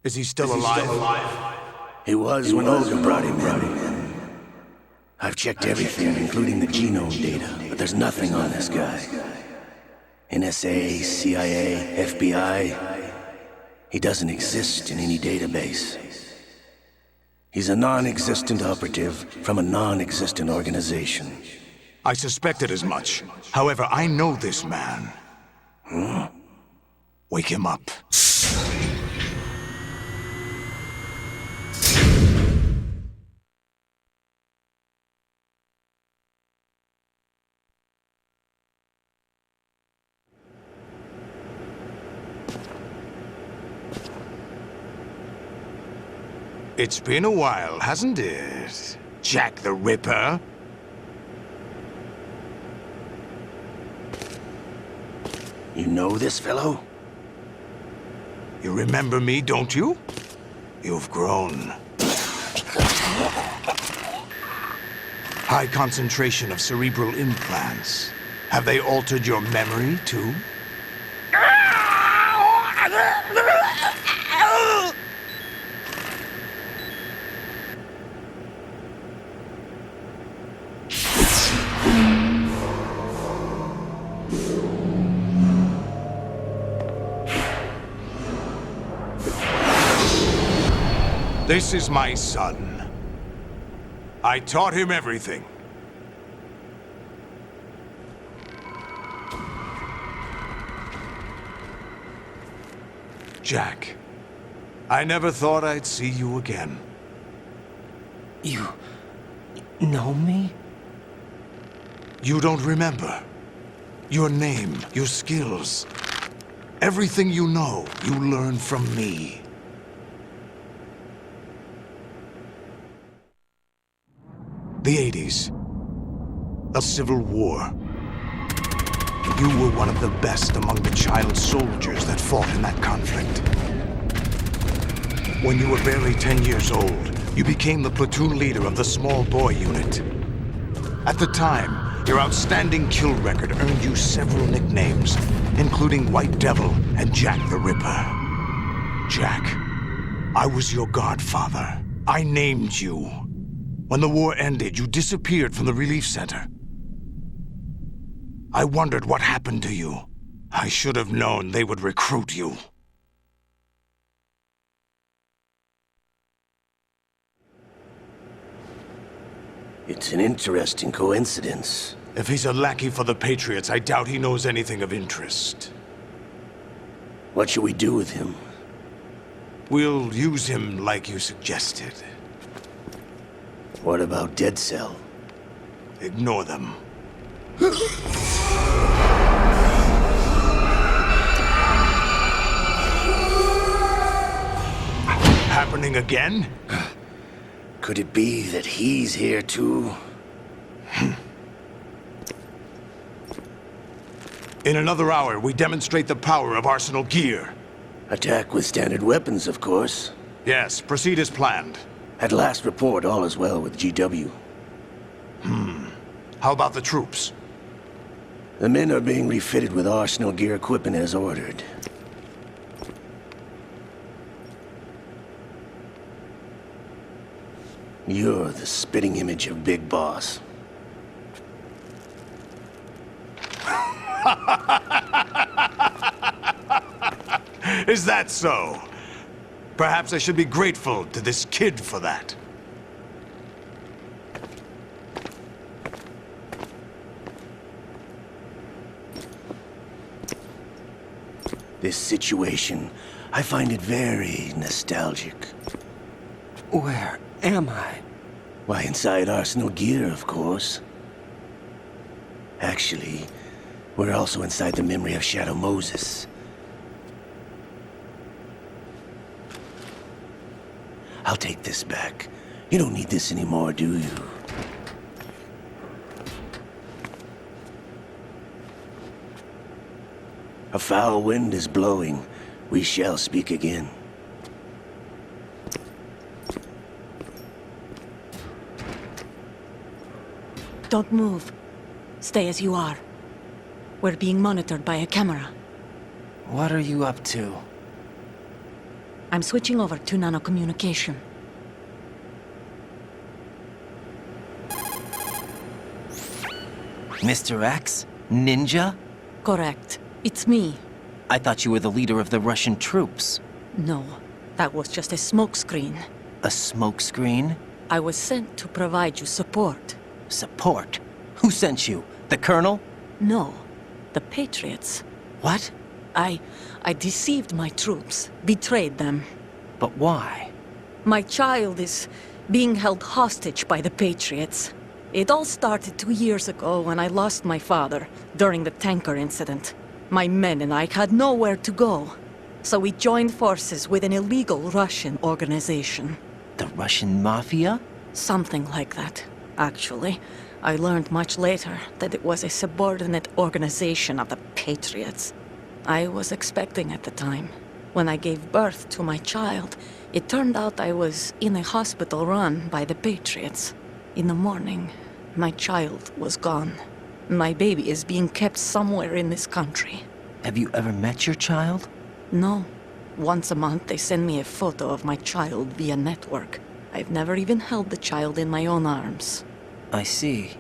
Is he still alive? He was when Olga brought him in. I've checked everything, including the genome data, but there's nothing on this guy. NSA, CIA, FBI. He doesn't exist in any database. He's a non-existent operative from a non-existent organization. I suspected as much. However, I know this man. Wake him up. It's been a while, hasn't it? Jack the Ripper? You know this fellow? You remember me, don't you? You've grown. High concentration of cerebral implants. Have they altered your memory, too? This is my son. I taught him everything. Jack, I never thought I'd see you again. You know me? You don't remember. Your name, your skills. Everything you know, you learned from me. The 80s. A civil war. You were one of the best among the child soldiers that fought in that conflict. When you were barely 10 years old, you became the platoon leader of the small boy unit. At the time, your outstanding kill record earned you several nicknames, including White Devil and Jack the Ripper. Jack, I was your godfather. I named you. When the war ended, you disappeared from the relief center. I wondered what happened to you. I should have known they would recruit you. It's an interesting coincidence. If he's a lackey for the Patriots, I doubt he knows anything of interest. What should we do with him? We'll use him like you suggested. What about Dead Cell? Ignore them. Happening again? Could it be that he's here too? In another hour, we demonstrate the power of Arsenal gear. Attack with standard weapons, of course. Yes, proceed as planned. At last report, all is well with GW. How about the troops? The men are being refitted with Arsenal gear equipment as ordered. You're the spitting image of Big Boss. Is that so? Perhaps I should be grateful to this kid for that. This situation, I find it very nostalgic. Where am I? Why, inside Arsenal gear, of course. Actually, we're also inside the memory of Shadow Moses. I'll take this back. You don't need this anymore, do you? A foul wind is blowing. We shall speak again. Don't move. Stay as you are. We're being monitored by a camera. What are you up to? I'm switching over to nanocommunication. Mr. X? Ninja? Correct. It's me. I thought you were the leader of the Russian troops. No, that was just a smokescreen. A smokescreen? I was sent to provide you support. Support? Who sent you? The Colonel? No, the Patriots. What? I deceived my troops, betrayed them. But why? My child is being held hostage by the Patriots. It all started 2 years ago when I lost my father during the tanker incident. My men and I had nowhere to go, so we joined forces with an illegal Russian organization. The Russian Mafia? Something like that, actually. I learned much later that it was a subordinate organization of the Patriots. I was expecting at the time. When I gave birth to my child, it turned out I was in a hospital run by the Patriots. In the morning, my child was gone. My baby is being kept somewhere in this country. Have you ever met your child? No. Once a month they send me a photo of my child via network. I've never even held the child in my own arms. I see.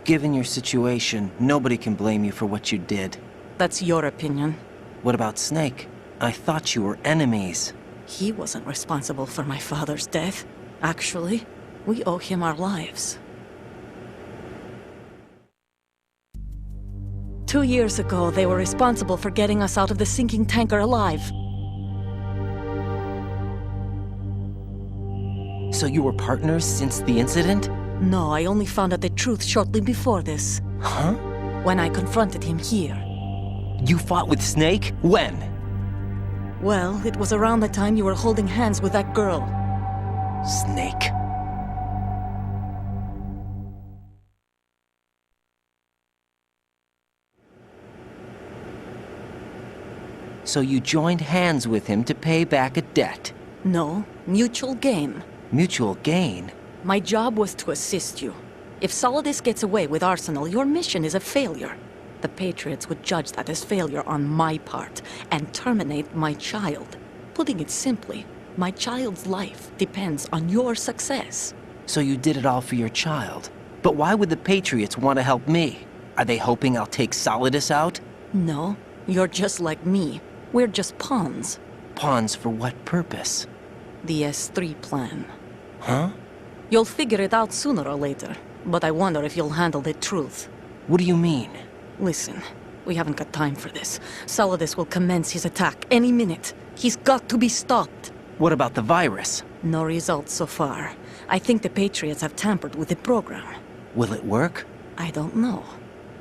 Given your situation, nobody can blame you for what you did. That's your opinion. What about Snake? I thought you were enemies. He wasn't responsible for my father's death. Actually, we owe him our lives. 2 years ago, they were responsible for getting us out of the sinking tanker alive. So you were partners since the incident? No, I only found out the truth shortly before this. Huh? When I confronted him here. You fought with Snake? When? Well, it was around the time you were holding hands with that girl. Snake. So you joined hands with him to pay back a debt? No, mutual gain. Mutual gain? My job was to assist you. If Solidus gets away with Arsenal, your mission is a failure. The Patriots would judge that as failure on my part and terminate my child. Putting it simply, my child's life depends on your success. So you did it all for your child. But why would the Patriots want to help me? Are they hoping I'll take Solidus out? No, you're just like me. We're just pawns. Pawns for what purpose? The S3 plan. Huh? You'll figure it out sooner or later, but I wonder if you'll handle the truth. What do you mean? Listen, we haven't got time for this. Solidus will commence his attack any minute. He's got to be stopped. What about the virus? No results so far. I think the Patriots have tampered with the program. Will it work? I don't know.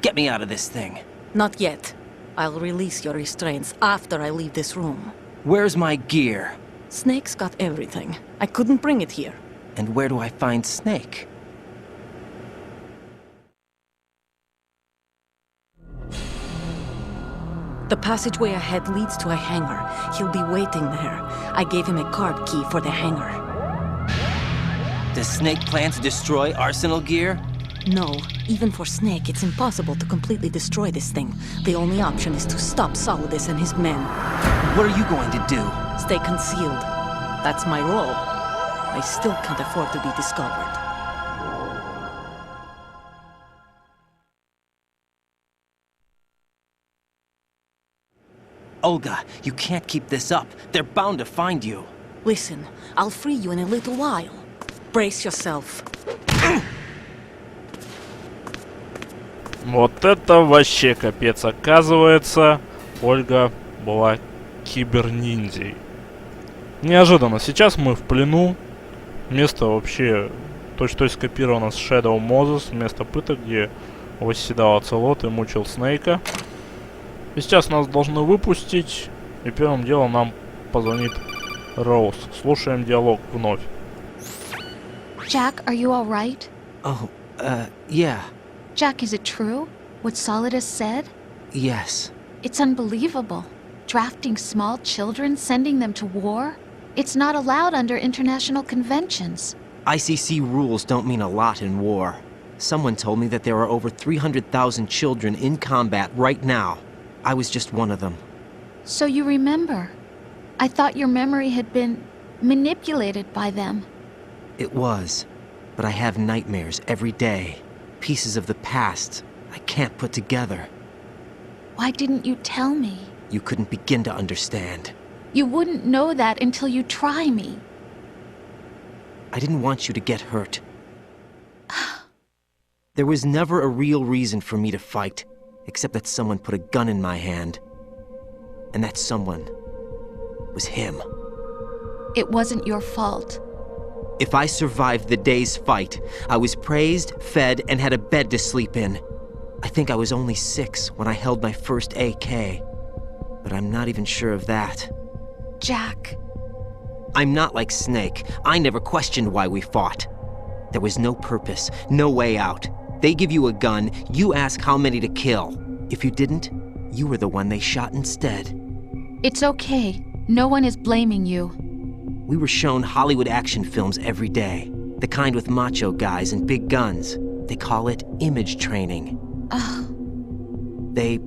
Get me out of this thing. Not yet. I'll release your restraints after I leave this room. Where's my gear? Snake's got everything. I couldn't bring it here. And where do I find Snake? The passageway ahead leads to a hangar. He'll be waiting there. I gave him a card key for the hangar. Does Snake plan to destroy Arsenal gear? No, even for Snake, it's impossible to completely destroy this thing. The only option is to stop Solidus and his men. What are you going to do? Stay concealed. That's my role. I still can't afford to be discovered. Olga, you can't keep this up. They're bound to find you. Listen, I'll free you in a little while. Brace yourself. Вот это вообще капец. Оказывается, Ольга была Гибер Ниндзей. Неожиданно. Сейчас мы в плену. Место вообще точно скопировано с Shadow Moses. Место пыток, где восседал Оцелот и мучил Снейка. И сейчас нас должны выпустить. И первым делом нам позвонит Роуз. Слушаем диалог вновь. Jack, are you all right? Oh, yeah. Jack, is it true? What Solidus said? Yes. It's unbelievable. Drafting small children, sending them to war? It's not allowed under international conventions. ICC rules don't mean a lot in war. Someone told me that there are over 300,000 children in combat right now. I was just one of them. So you remember? I thought your memory had been manipulated by them. It was, but I have nightmares every day. Pieces of the past I can't put together. Why didn't you tell me? You couldn't begin to understand. You wouldn't know that until you try me. I didn't want you to get hurt. There was never a real reason for me to fight, except that someone put a gun in my hand. And that someone was him. It wasn't your fault. If I survived the day's fight, I was praised, fed, and had a bed to sleep in. I think I was only 6 when I held my first AK. But I'm not even sure of that. Jack. I'm not like Snake. I never questioned why we fought. There was no purpose, no way out. They give you a gun, you ask how many to kill. If you didn't, you were the one they shot instead. It's okay. No one is blaming you. We were shown Hollywood action films every day. The kind with macho guys and big guns. They call it image training. They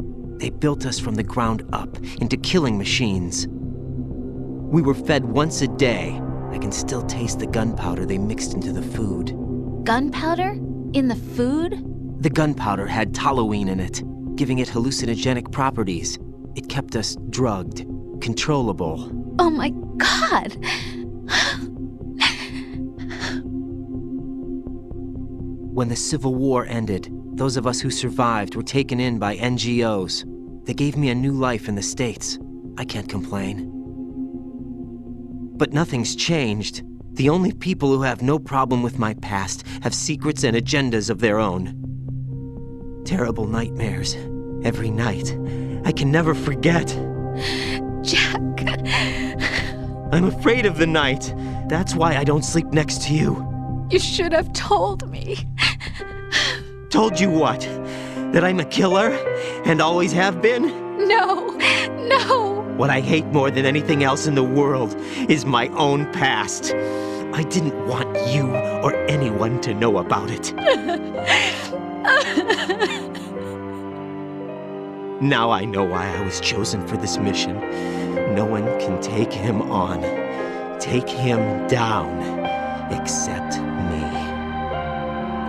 built us from the ground up into killing machines. We were fed once a day. I can still taste the gunpowder they mixed into the food. Gunpowder? In the food? The gunpowder had toluene in it, giving it hallucinogenic properties. It kept us drugged, controllable. Oh my God! When the Civil War ended, those of us who survived were taken in by NGOs. They gave me a new life in the States. I can't complain. But nothing's changed. The only people who have no problem with my past have secrets and agendas of their own. Terrible nightmares. Every night. I can never forget. Jack. I'm afraid of the night. That's why I don't sleep next to you. You should have told me. Told you what? That I'm a killer? And always have been? No. No. What I hate more than anything else in the world is my own past. I didn't want you or anyone to know about it. Now I know why I was chosen for this mission. No one can take him on, take him down, except me.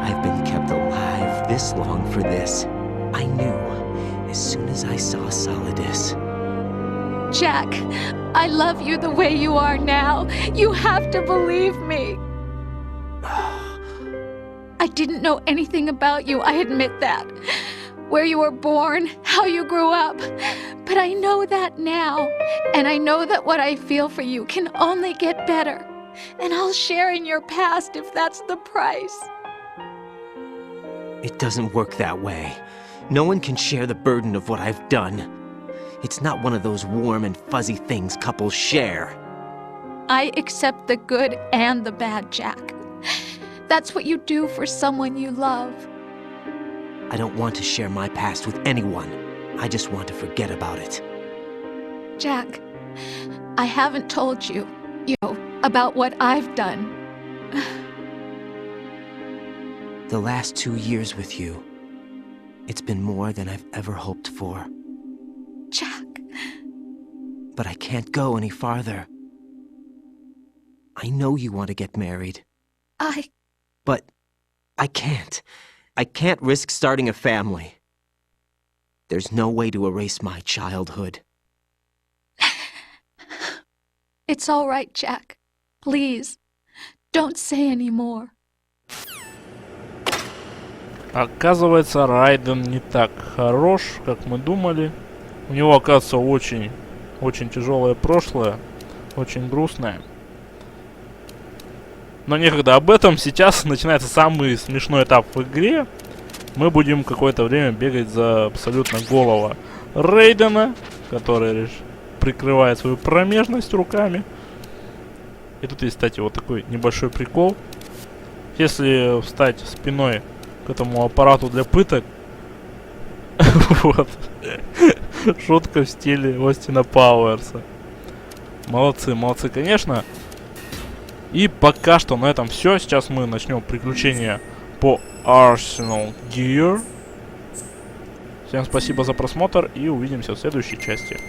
I've been kept alive this long for this. I knew as soon as I saw Solidus. Jack, I love you the way you are now. You have to believe me. I didn't know anything about you, I admit that. Where you were born, how you grew up. But I know that now. And I know that what I feel for you can only get better. And I'll share in your past if that's the price. It doesn't work that way. No one can share the burden of what I've done. It's not one of those warm and fuzzy things couples share. I accept the good and the bad, Jack. That's what you do for someone you love. I don't want to share my past with anyone. I just want to forget about it. Jack, I haven't told you, about what I've done. The last 2 years with you, it's been more than I've ever hoped for. Jack. But I can't go any farther. I know you want to get married. But I can't. I can't risk starting a family. There's no way to erase my childhood. It's all right, Jack. Please, don't say any more. Оказывается, Райден не так хорош, как мы думали. У него, оказывается, очень тяжелое прошлое, очень грустное. Но некогда об этом. Сейчас начинается самый смешной этап в игре. Мы будем какое-то время бегать за абсолютно голого Райдена, который лишь прикрывает свою промежность руками. И тут есть, кстати, вот такой небольшой прикол. Если встать спиной к этому аппарату для пыток, вот, шутка в стиле Остина Пауэрса. Молодцы, молодцы, конечно. И пока что на этом все. Сейчас мы начнем приключения по Arsenal Gear. Всем спасибо за просмотр и увидимся в следующей части.